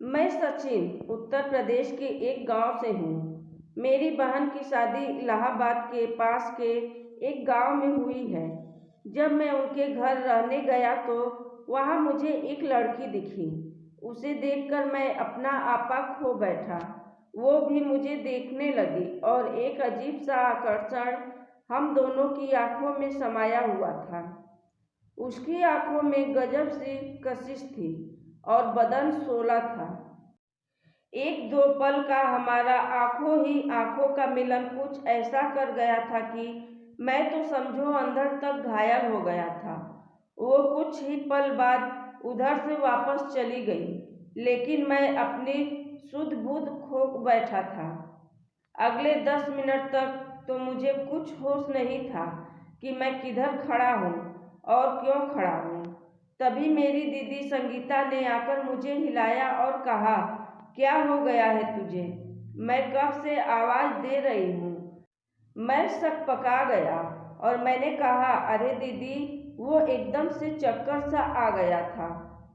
मैं सचिन उत्तर प्रदेश के एक गांव से हूँ। मेरी बहन की शादी इलाहाबाद के पास के एक गांव में हुई है। जब मैं उनके घर रहने गया तो वहाँ मुझे एक लड़की दिखी। उसे देखकर मैं अपना आपा खो बैठा। वो भी मुझे देखने लगी और एक अजीब सा आकर्षण हम दोनों की आंखों में समाया हुआ था। उसकी आंखों में गजब सी कशिश थी और बदन शोला था। एक दो पल का हमारा आंखों ही आंखों का मिलन कुछ ऐसा कर गया था कि मैं तो समझो अंदर तक घायल हो गया था। वो कुछ ही पल बाद उधर से वापस चली गई, लेकिन मैं अपनी सुध बुध खो बैठा था। अगले 10 मिनट तक तो मुझे कुछ होश नहीं था कि मैं किधर खड़ा हूँ और क्यों खड़ा हूँ। तभी मेरी दीदी संगीता ने आकर मुझे हिलाया और कहा, क्या हो गया है तुझे? मैं कब से आवाज़ दे रही हूँ। मैं सकपका गया और मैंने कहा, अरे दीदी, वो एकदम से चक्कर सा आ गया था।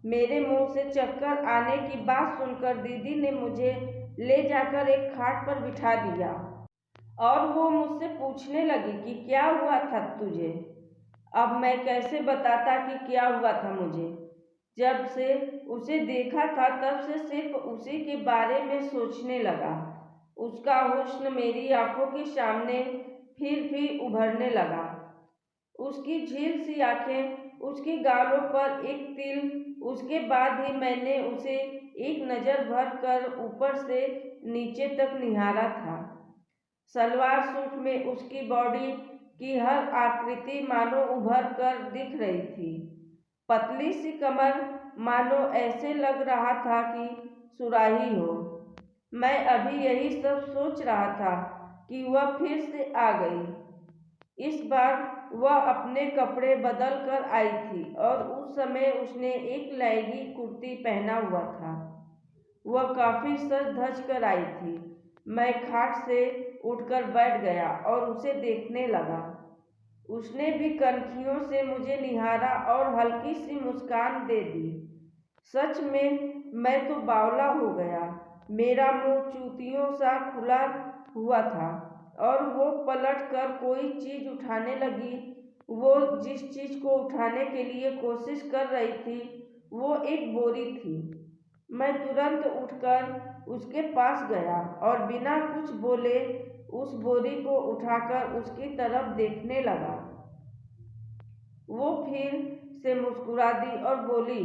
मेरे मुंह से चक्कर आने की बात सुनकर दीदी ने मुझे ले जाकर एक खाट पर बिठा दिया और वो मुझसे पूछने लगी कि क्या हुआ था तुझे। अब मैं कैसे बताता कि क्या हुआ था मुझे। जब से उसे देखा था तब से सिर्फ उसी के बारे में सोचने लगा। उसका हुस्न मेरी आंखों के सामने फिर भी उभरने लगा। उसकी झील सी आंखें, उसके गालों पर एक तिल। उसके बाद ही मैंने उसे एक नज़र भर कर ऊपर से नीचे तक निहारा था। सलवार सूट में उसकी बॉडी की हर आकृति मानो उभर कर दिख रही थी। पतली सी कमर, मानो ऐसे लग रहा था कि सुराही हो। मैं अभी यही सब सोच रहा था कि वह फिर से आ गई। इस बार वह अपने कपड़े बदल कर आई थी और उस समय उसने एक लैगी कुर्ती पहना हुआ था। वह काफी सज धज कर आई थी। मैं खाट से उठकर बैठ गया और उसे देखने लगा। उसने भी कनखियों से मुझे निहारा और हल्की सी मुस्कान दे दी। सच में मैं तो बावला हो गया। मेरा मुंह चूतियों सा खुला हुआ था और वो पलट कर कोई चीज उठाने लगी। वो जिस चीज को उठाने के लिए कोशिश कर रही थी वो एक बोरी थी। मैं तुरंत उठकर उसके पास गया और बिना कुछ बोले उस बोरी को उठाकर उसकी तरफ देखने लगा। वो फिर से मुस्कुरा दी और बोली,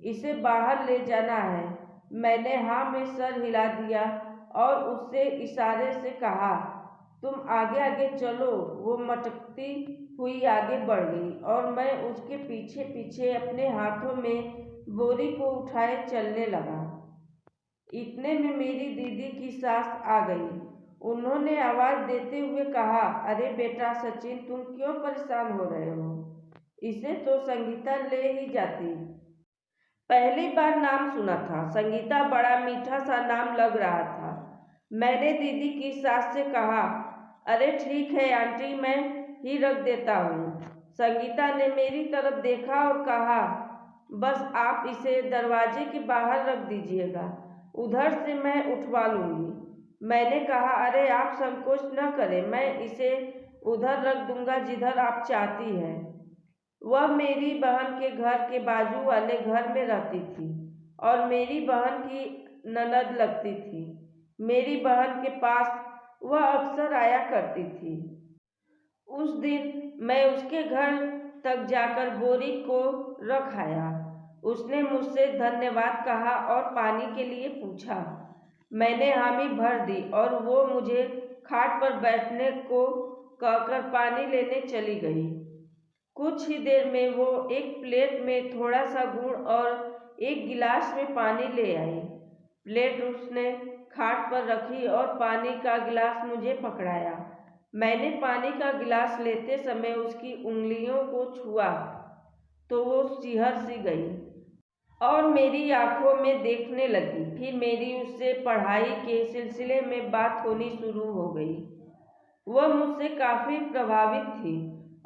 इसे बाहर ले जाना है। मैंने हाँ में सर हिला दिया और उससे इशारे से कहा, तुम आगे आगे चलो। वो मटकती हुई आगे बढ़ गई और मैं उसके पीछे पीछे अपने हाथों में बोरी को उठाए चलने लगा। इतने में मेरी दीदी की सास आ गई। उन्होंने आवाज़ देते हुए कहा, अरे बेटा सचिन, तुम क्यों परेशान हो रहे हो? इसे तो संगीता ले ही जाती। पहली बार नाम सुना था। संगीता बड़ा मीठा सा नाम लग रहा था। मैंने दीदी की सास से कहा, अरे ठीक है आंटी, मैं ही रख देता हूँ। संगीता ने मेरी तरफ देखा और कहा, बस आप इसे दरवाजे के बाहर रख दीजिएगा, उधर से मैं उठवा लूँगी। मैंने कहा, अरे आप संकोच न करें, मैं इसे उधर रख दूँगा जिधर आप चाहती हैं। वह मेरी बहन के घर के बाजू वाले घर में रहती थी और मेरी बहन की ननद लगती थी। मेरी बहन के पास वह अक्सर आया करती थी। उस दिन मैं उसके घर तक जाकर बोरी को रख आया। उसने मुझसे धन्यवाद कहा और पानी के लिए पूछा। मैंने हामी भर दी और वो मुझे खाट पर बैठने को कहकर पानी लेने चली गई। कुछ ही देर में वो एक प्लेट में थोड़ा सा गुड़ और एक गिलास में पानी ले आई। प्लेट उसने खाट पर रखी और पानी का गिलास मुझे पकड़ाया। मैंने पानी का गिलास लेते समय उसकी उंगलियों को छुआ तो वो सिहर सी गई और मेरी आंखों में देखने लगी। फिर मेरी उससे पढ़ाई के सिलसिले में बात होनी शुरू हो गई। वह मुझसे काफ़ी प्रभावित थी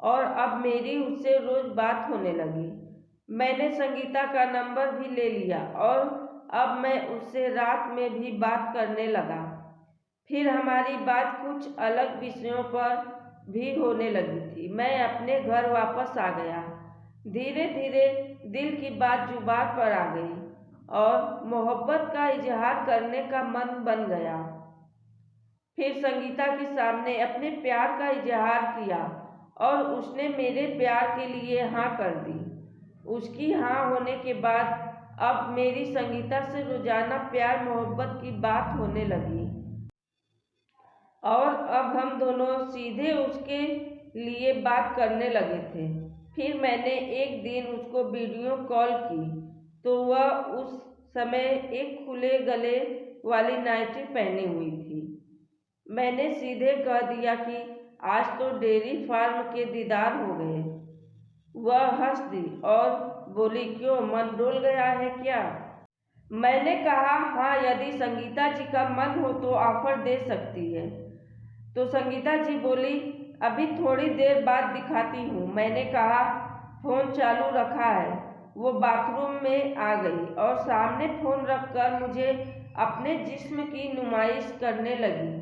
और अब मेरी उससे रोज़ बात होने लगी। मैंने संगीता का नंबर भी ले लिया और अब मैं उससे रात में भी बात करने लगा। फिर हमारी बात कुछ अलग विषयों पर भी होने लगी थी। मैं अपने घर वापस आ गया। धीरे धीरे दिल की बात जुबान पर आ गई और मोहब्बत का इजहार करने का मन बन गया। फिर संगीता के सामने अपने प्यार का इजहार किया और उसने मेरे प्यार के लिए हाँ कर दी। उसकी हाँ होने के बाद अब मेरी संगीता से रोजाना प्यार मोहब्बत की बात होने लगी और अब हम दोनों सीधे उसके लिए बात करने लगे थे। फिर मैंने एक दिन उसको वीडियो कॉल की तो वह उस समय एक खुले गले वाली नाइटी पहनी हुई थी। मैंने सीधे कह दिया कि आज तो डेयरी फार्म के दीदार हो गए। वह हंस दी और बोली, क्यों, मन डोल गया है क्या? मैंने कहा, हाँ, यदि संगीता जी का मन हो तो ऑफर दे सकती है। तो संगीता जी बोली, अभी थोड़ी देर बाद दिखाती हूँ। मैंने कहा, फोन चालू रखा है। वो बाथरूम में आ गई और सामने फोन रखकर मुझे अपने जिस्म की नुमाइश करने लगी।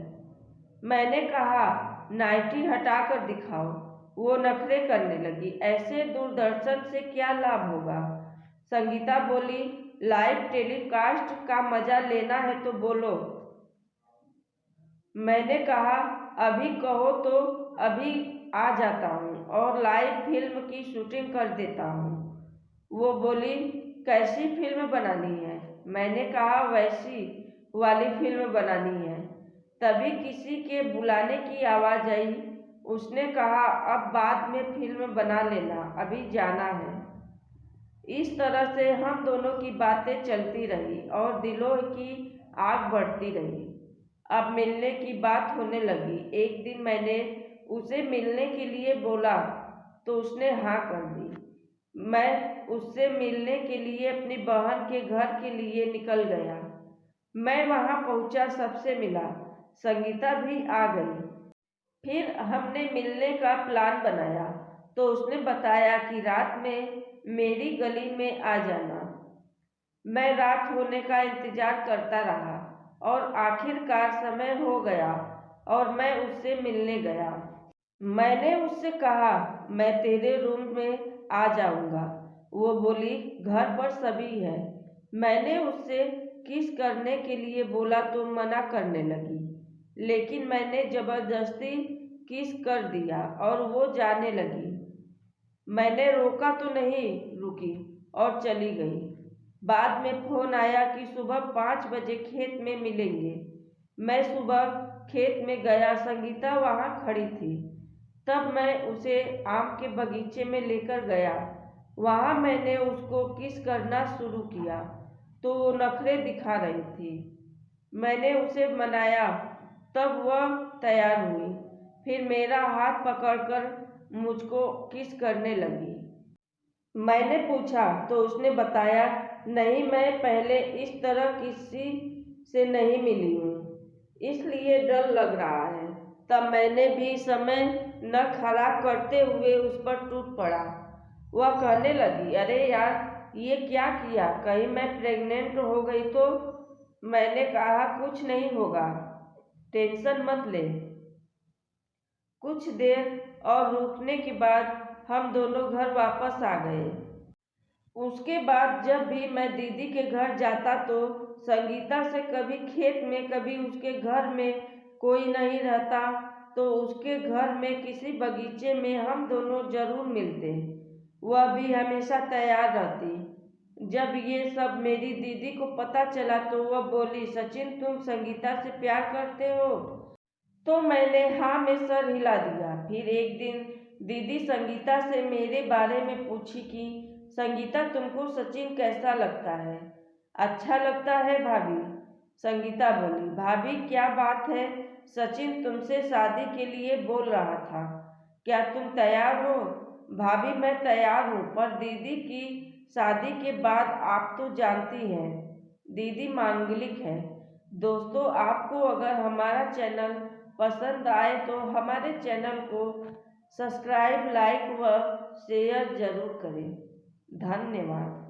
मैंने कहा, नाइटी हटाकर दिखाओ। वो नखरे करने लगी। ऐसे दूरदर्शन से क्या लाभ होगा? संगीता बोली, लाइव टेलीकास्ट का मजा लेना है तो बोलो। मैंने कहा, अभी कहो तो अभी आ जाता हूँ और लाइव फिल्म की शूटिंग कर देता हूँ। वो बोली, कैसी फिल्म बनानी है? मैंने कहा, वैसी वाली फिल्म बनानी है। तभी किसी के बुलाने की आवाज़ आई। उसने कहा, अब बाद में फिल्म बना लेना, अभी जाना है। इस तरह से हम दोनों की बातें चलती रही और दिलों की आग बढ़ती रही। अब मिलने की बात होने लगी। एक दिन मैंने उसे मिलने के लिए बोला तो उसने हाँ कर दी। मैं उससे मिलने के लिए अपनी बहन के घर के लिए निकल गया। मैं वहाँ पहुँचा, सबसे मिला। संगीता भी आ गई। फिर हमने मिलने का प्लान बनाया तो उसने बताया कि रात में मेरी गली में आ जाना। मैं रात होने का इंतजार करता रहा और आखिरकार समय हो गया और मैं उससे मिलने गया। मैंने उससे कहा, मैं तेरे रूम में आ जाऊंगा। वो बोली, घर पर सभी है। मैंने उससे किस करने के लिए बोला तो मना करने लगी, लेकिन मैंने जबरदस्ती किस कर दिया और वो जाने लगी। मैंने रोका तो नहीं, रुकी और चली गई। बाद में फोन आया कि सुबह 5 बजे खेत में मिलेंगे। मैं सुबह खेत में गया। संगीता वहाँ खड़ी थी। तब मैं उसे आम के बगीचे में लेकर गया। वहाँ मैंने उसको किस करना शुरू किया तो वो नखरे दिखा रही थी। मैंने उसे मनाया, तब वह तैयार हुई। फिर मेरा हाथ पकड़कर मुझको किस करने लगी। मैंने पूछा तो उसने बताया, नहीं, मैं पहले इस तरह किसी से नहीं मिली हूँ, इसलिए डर लग रहा है। तब मैंने भी समय न खराब करते हुए उस पर टूट पड़ा। वह कहने लगी, अरे यार, ये क्या किया? कहीं मैं प्रेग्नेंट हो गई तो? मैंने कहा, कुछ नहीं होगा, टेंशन मत ले। कुछ देर और रुकने के बाद हम दोनों घर वापस आ गए। उसके बाद जब भी मैं दीदी के घर जाता तो संगीता से कभी खेत में, कभी उसके घर में कोई नहीं रहता तो उसके घर में किसी बगीचे में हम दोनों जरूर मिलते। वह भी हमेशा तैयार रहती। जब ये सब मेरी दीदी को पता चला तो वह बोली, सचिन, तुम संगीता से प्यार करते हो? तो मैंने हाँ में सर हिला दिया। फिर एक दिन दीदी संगीता से मेरे बारे में पूछी कि संगीता, तुमको सचिन कैसा लगता है? अच्छा लगता है भाभी। संगीता बोली, भाभी, क्या बात है? सचिन तुमसे शादी के लिए बोल रहा था, क्या तुम तैयार हो? भाभी, मैं तैयार हूँ, पर दीदी की शादी के बाद आप तो जानती हैं, दीदी मांगलिक है। दोस्तों, आपको अगर हमारा चैनल पसंद आए तो हमारे चैनल को सब्सक्राइब, लाइक व शेयर जरूर करें। धन्यवाद।